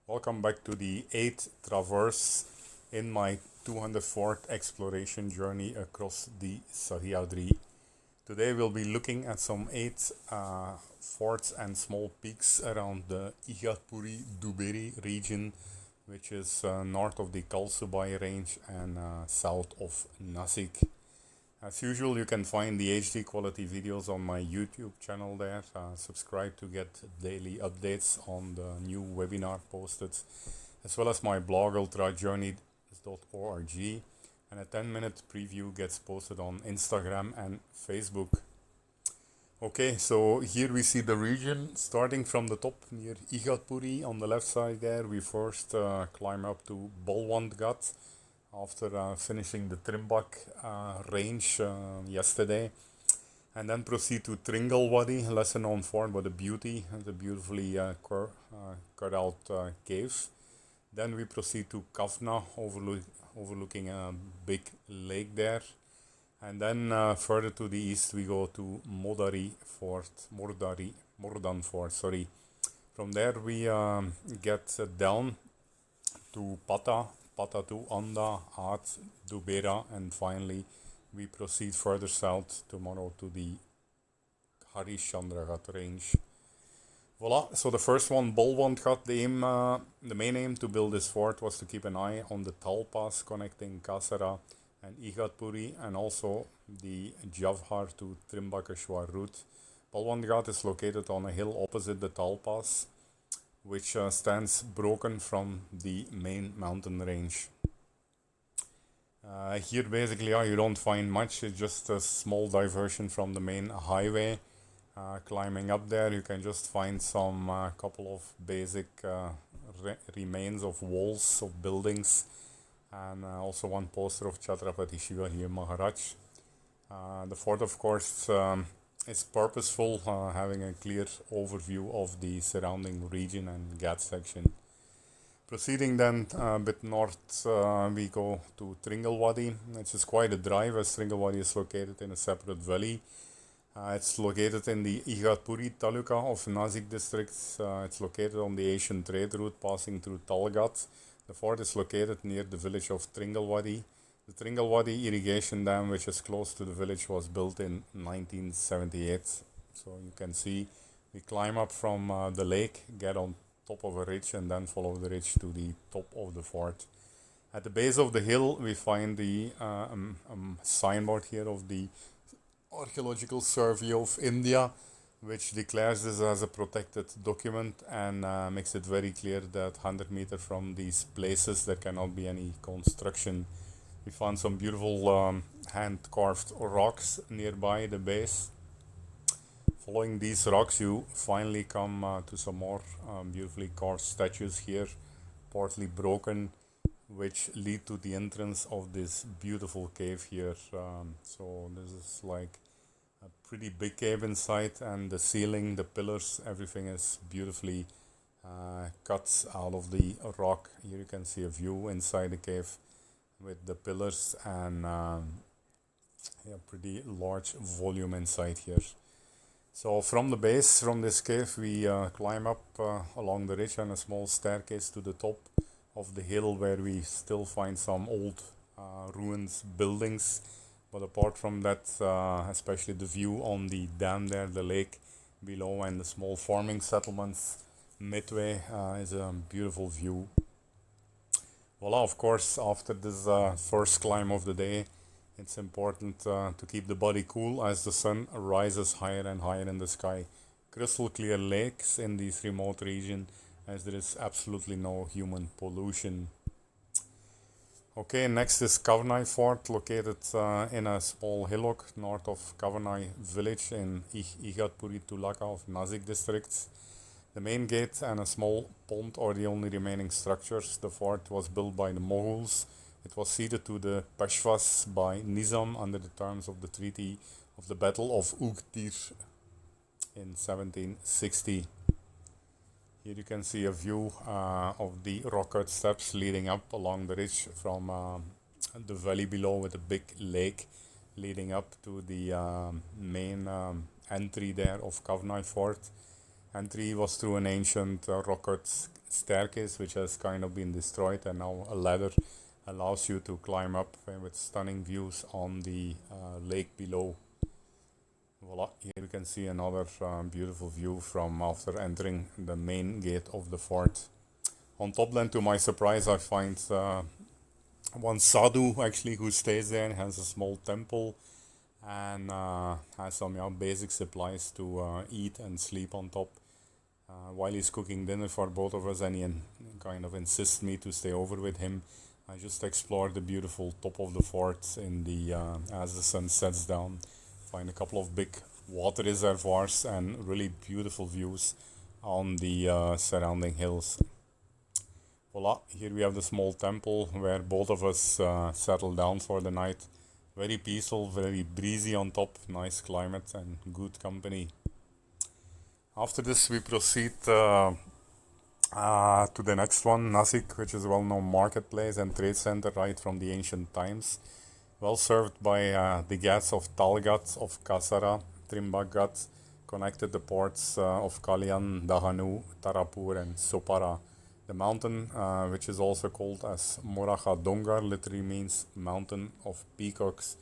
Welcome back to the 8th traverse in my 204th exploration journey across the Sahyadri. Today we'll be looking at some 8 forts and small peaks around the Igatpuri Dubere region, which is north of the Kalsubai range and south of Nasik. As usual, you can find the HD quality videos on my YouTube channel there. Subscribe to get daily updates on the new webinar posted, as well as my blog ultrajourney.org. And a 10-minute preview gets posted on Instagram and Facebook. Okay, so here we see the region starting from the top near Igatpuri on the left side there. We first climb up to Balwantgad after finishing the Trimbak range yesterday, and then proceed to Tringalwadi, lesser known fort but a beauty, the beautifully cut out cave. Then we proceed to Kavna, overlooking a big lake there, and then further to the east we go to Mordan Fort. Sorry. From there we get down to Pata to Aundh, Dubera, and finally we proceed further south tomorrow to the Harishandraghat range. Voila, so the first one, Balwantgad, the main aim to build this fort was to keep an eye on the Tal Pass connecting Kasara and Igatpuri, and also the Javhar to Trimbakeshwar route. Balwantgad is located on a hill opposite the Tal Pass, which stands broken from the main mountain range. Here basically you don't find much, it's just a small diversion from the main highway. Climbing up there you can just find some couple of basic remains of walls of buildings, and also one poster of Chhatrapati Shivaji Maharaj. The fort of course is purposeful, having a clear overview of the surrounding region and Ghat section. Proceeding then a bit north, we go to Tringalwadi. It's just quite a drive, as Tringalwadi is located in a separate valley. It's located in the Igatpuri Taluka of Nasik district. It's located on the Asian trade route passing through Talgat. The fort is located near the village of Tringalwadi. The Tringalwadi irrigation dam, which is close to the village, was built in 1978. So you can see we climb up from the lake, get on top of a ridge, and then follow the ridge to the top of the fort. At the base of the hill we find the signboard here of the Archaeological Survey of India, which declares this as a protected document and makes it very clear that 100 meters from these places there cannot be any construction. We found some beautiful hand-carved rocks nearby the base. Following these rocks you finally come to some more beautifully carved statues here, partly broken, which lead to the entrance of this beautiful cave here. So this is like a pretty big cave inside, and the ceiling, the pillars, everything is beautifully cut out of the rock. Here you can see a view inside the cave with the pillars and pretty large volume inside here. So from the base, from this cave, we climb up along the ridge and a small staircase to the top of the hill, where we still find some old ruins buildings. But apart from that, especially the view on the dam there, the lake below, and the small farming settlements midway is a beautiful view. Voila, of course, after this first climb of the day, it's important to keep the body cool as the sun rises higher and higher in the sky. Crystal clear lakes in this remote region, as there is absolutely no human pollution. Okay, next is Kavnai Fort, located in a small hillock north of Kavnai village in Igatpuri Tulaka of Nasik district. The main gate and a small pond are the only remaining structures. The fort was built by the Mughals. It was ceded to the Peshwas by Nizam under the terms of the Treaty of the Battle of Ugdir in 1760. Here you can see a view of the rock-cut steps leading up along the ridge from the valley below, with a big lake leading up to the main entry there of Kavnai Fort. Entry was through an ancient rock-cut staircase which has kind of been destroyed, and now a ladder allows you to climb up with stunning views on the lake below. Voila, here you can see another beautiful view from after entering the main gate of the fort. On top then, to my surprise, I find one sadhu actually who stays there and has a small temple, and has some basic supplies to eat and sleep on top while he's cooking dinner for both of us, and he kind of insists me to stay over with him. I just explore the beautiful top of the fort in the as the sun sets down. Find a couple of big water reservoirs and really beautiful views on the surrounding hills. Voila, here we have the small temple where both of us settled down for the night. Very peaceful, very breezy on top, nice climate and good company. After this, we proceed to the next one, Nasik, which is a well-known marketplace and trade center right from the ancient times. Well served by the ghats of Talgat, of Kasara, Trimbakgat, connected the ports of Kalyan, Dahanu, Tarapur and Sopara. The mountain, which is also called as Moracha Dongar, literally means mountain of peacocks.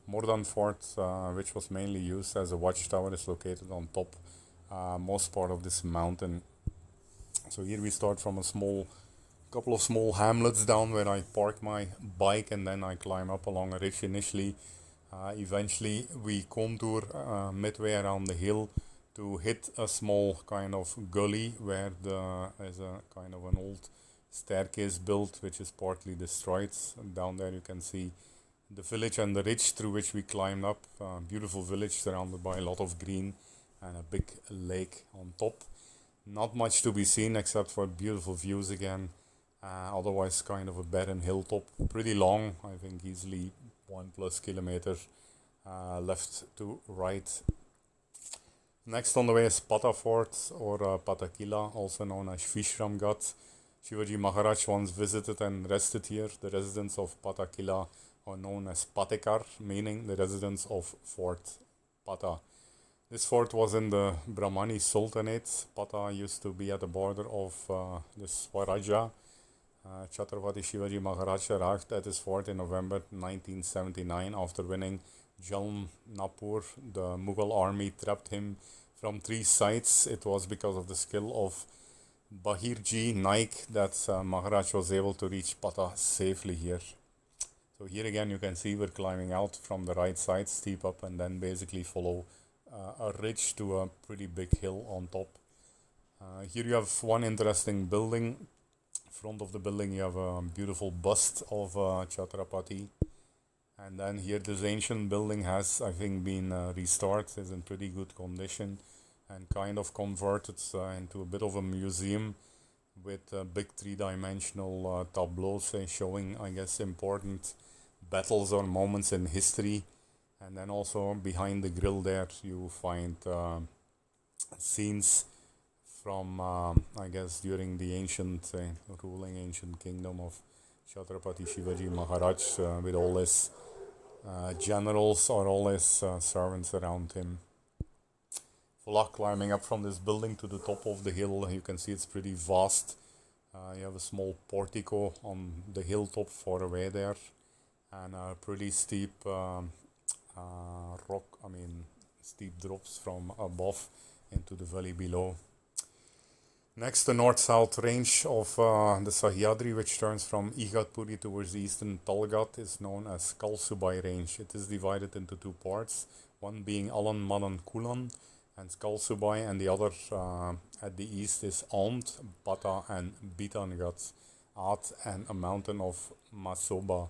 Mordan Fort, which was mainly used as a watchtower, is located on top most part of this mountain. So here we start from a couple of small hamlets down where I park my bike, and then I climb up along a ridge initially. Eventually we contour midway around the hill to hit a small kind of gully where there is a kind of an old staircase built which is partly destroyed. And down there you can see the village and the ridge through which we climbed up. Beautiful village surrounded by a lot of green and a big lake on top. Not much to be seen except for beautiful views again. Otherwise kind of a barren hilltop, pretty long, I think easily 1+ kilometer left to right. Next on the way is Pata Fort, or Patakila, also known as Vishramgad. Shivaji Maharaj once visited and rested here. The residents of Patakila are known as Patekar, meaning the residents of Fort Pata. This fort was in the Brahmani Sultanate. Pata used to be at the border of the Swaraja. Chhatrapati Shivaji Maharaj arrived at this fort in November 1979 after winning Jalnapur. The Mughal army trapped him from 3 sides. It was because of the skill of Bahirji Naik that Maharaj was able to reach Pata safely here. So here again you can see we're climbing out from the right side, steep up, and then basically follow a ridge to a pretty big hill on top. Here you have one interesting building. Front of the building you have a beautiful bust of Chhatrapati, and then here this ancient building has, I think, been restored. It's in pretty good condition and kind of converted into a bit of a museum with big 3-dimensional tableaus showing, I guess, important battles or moments in history. And then also behind the grill there you find scenes from, I guess, during the ancient ruling ancient kingdom of Chhatrapati Shivaji Maharaj with all his generals or all his servants around him. Voila, climbing up from this building to the top of the hill, you can see it's pretty vast. You have a small portico on the hilltop far away there, and a pretty steep steep drops from above into the valley below. Next, the north-south range of the Sahyadri, which turns from Igatpuri towards the eastern Talgat, is known as Kalsubai range. It is divided into 2 parts, one being Alan Madan Kulan and Kalsubai, and the other at the east is Aundh, Bata and Bitangad, Ath, and a mountain of Masoba.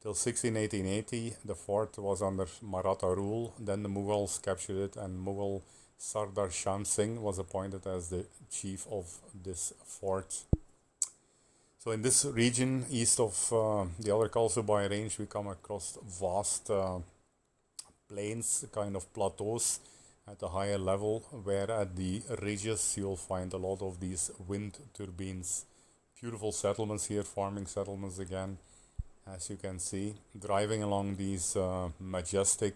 Till 1880, the fort was under Maratha rule. Then the Mughals captured it, and Mughal Sardar Sham Singh was appointed as the chief of this fort. So in this region, east of the other Kalsubai range, we come across vast plains, kind of plateaus at a higher level, where at the ridges you'll find a lot of these wind turbines. Beautiful settlements here, farming settlements again. As you can see, driving along these majestic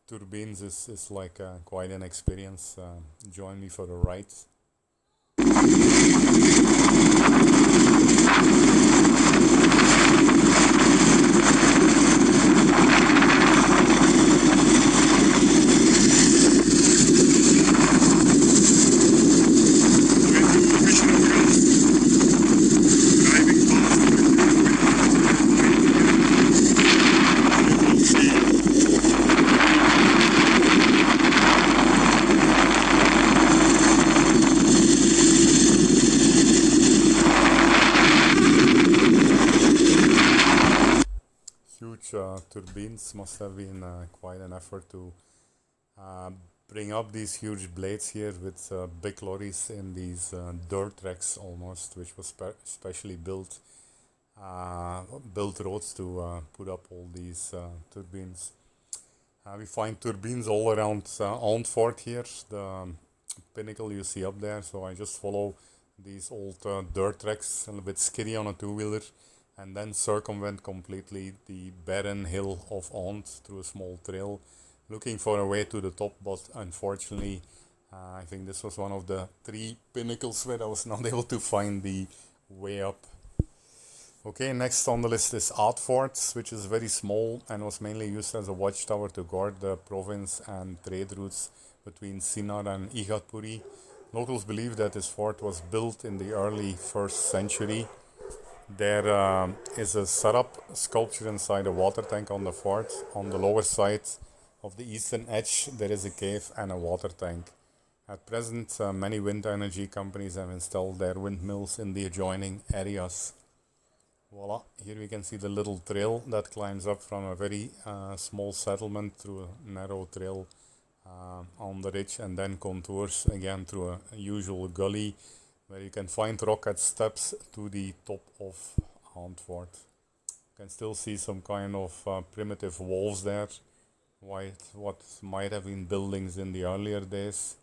turbines is like quite an experience. Join me for the ride. Huge turbines must have been quite an effort to uh, bring up these huge blades here with big lorries in these dirt tracks almost, which was specially built roads to put up all these turbines. We find turbines all around Aundh here, the pinnacle you see up there. So I just follow these old dirt tracks, a little bit skiddy on a two-wheeler, and then circumvent completely the barren hill of Aundh through a small trail, looking for a way to the top. But unfortunately, I think this was one of the three pinnacles where I was not able to find the way up. Okay, next on the list is Aardfort, which is very small and was mainly used as a watchtower to guard the province and trade routes between Sinnar and Igatpuri. Locals believe that this fort was built in the early 1st century. There is a Sarap sculpture inside a water tank on the fort. On the lower side of the eastern edge, there is a cave and a water tank. At present, many wind energy companies have installed their windmills in the adjoining areas. Voila, here we can see the little trail that climbs up from a very small settlement through a narrow trail on the ridge and then contours again through a usual gully where you can find rocket steps to the top of Aardfort. You can still see some kind of primitive walls there, what might have been buildings in the earlier days.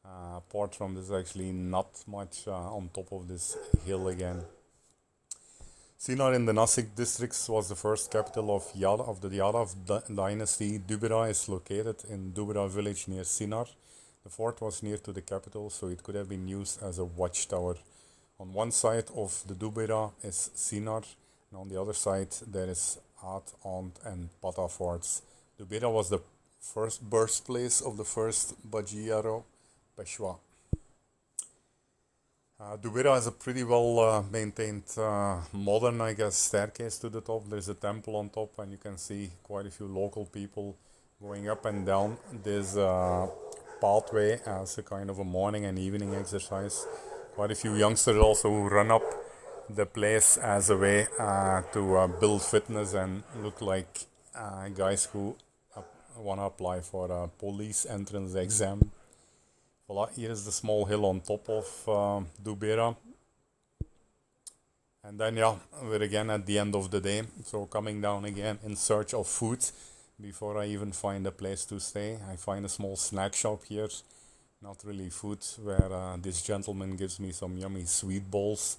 Apart from this, actually not much on top of this hill again. Sinnar in the Nasik districts was the first capital of the Yadav dynasty. Dubera is located in Dubera village near Sinnar. The fort was near to the capital, so it could have been used as a watchtower. On one side of the Dubera is Sinnar, and on the other side there is Aad, Aundh and Pata forts. Dubera was the first birthplace of the first Bajiyaro Peshwa. Dubera has a pretty well maintained modern, I guess, staircase to the top. There's a temple on top, and you can see quite a few local people going up and down this pathway as a kind of a morning and evening exercise. Quite a few youngsters also who run up the place as a way to build fitness and look like guys who want to apply for a police entrance exam. Voila, here is the small hill on top of Dubera. And then, yeah, we're again at the end of the day. So coming down again in search of food. Before I even find a place to stay, I find a small snack shop here. Not really food, where this gentleman gives me some yummy sweet balls.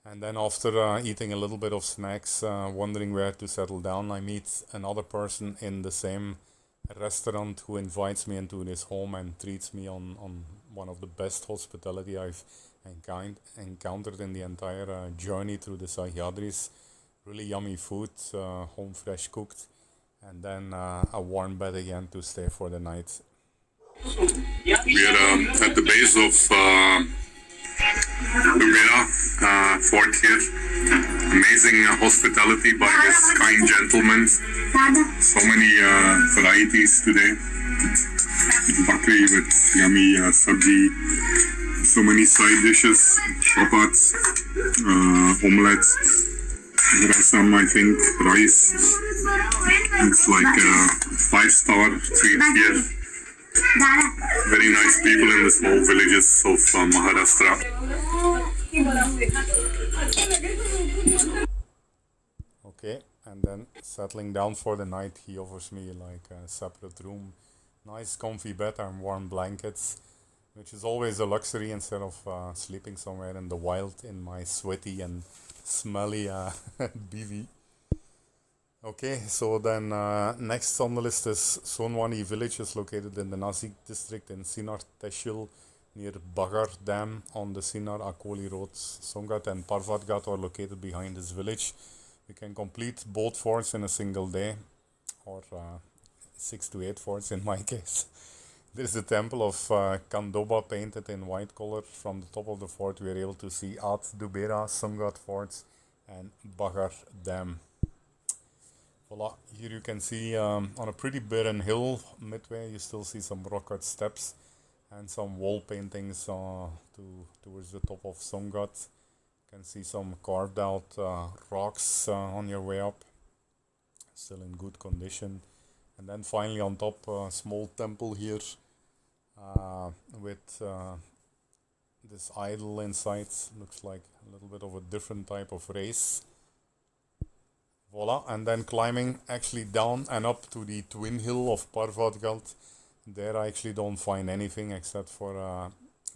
And then after eating a little bit of snacks, wondering where to settle down, I meet another person in the same restaurant who invites me into his home and treats me on one of the best hospitality I've encountered in the entire journey through the Sahyadris. Really yummy food, home fresh cooked, and then a warm bed again to stay for the night. We are at the base of Dubera fort here. Amazing hospitality by this kind gentleman. So many varieties today. Bakri with yummy sabji. So many side dishes. Chapats, omelets. There are some, I think, rice. It's like a 5-star treat here. Very nice people in the small villages of Maharashtra. Okay, and then settling down for the night, he offers me like a separate room, nice comfy bed and warm blankets, which is always a luxury instead of sleeping somewhere in the wild in my sweaty and smelly BV. Okay, so then next on the list is Sonwani village, is located in the Nasik district in Sinnar Tehsil. near Bagar Dam on the Sinar Akoli Road. Songhat and Parvatgad are located behind this village. You can complete both forts in a single day, or 6 to 8 forts in my case. There is the temple of Kandoba painted in white color. From the top of the fort we are able to see Aundh, Dubera, Songhat forts and Bagar Dam. Voila, here you can see on a pretty barren hill midway you still see some rock cut steps and some wall paintings towards the top of Songhat. You can see some carved out rocks on your way up, still in good condition. And then finally on top a small temple here with this idol inside. Looks like a little bit of a different type of race. Voila, and then climbing actually down and up to the twin hill of Parvatgad. There I actually don't find anything except for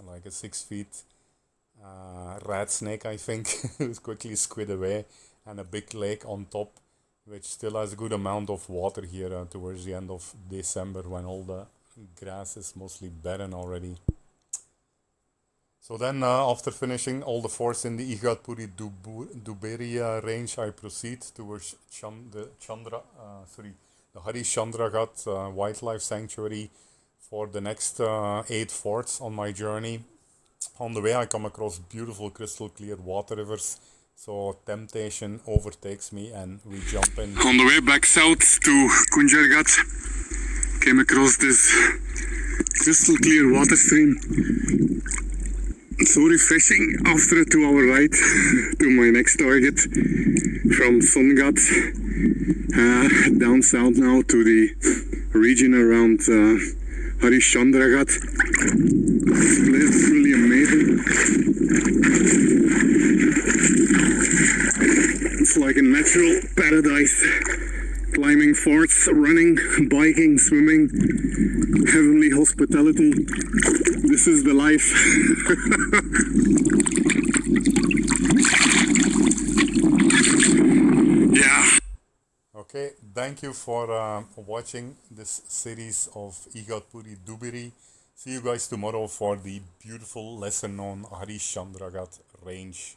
like a 6 feet rat snake, I think, who's quickly squid away, and a big lake on top, which still has a good amount of water here towards the end of December when all the grass is mostly barren already. So then after finishing all the forts in the Igatpuri Dubere range, I proceed towards the Harishandraghat Wildlife Sanctuary for the next 8 forts on my journey. On the way I come across beautiful crystal clear water rivers, so temptation overtakes me and we jump in. On the way back south to Kunjarghat, came across this crystal clear water stream. So refreshing after a 2-hour ride to my next target from Songhat down south now to the region around Harishandraghat. This place is really amazing. It's like a natural paradise. Climbing forts, running, biking, swimming, heavenly hospitality. This is the life. Yeah. Okay, thank you for watching this series of Igatpuri Dubere. See you guys tomorrow for the beautiful lesson on Harishandraghat range.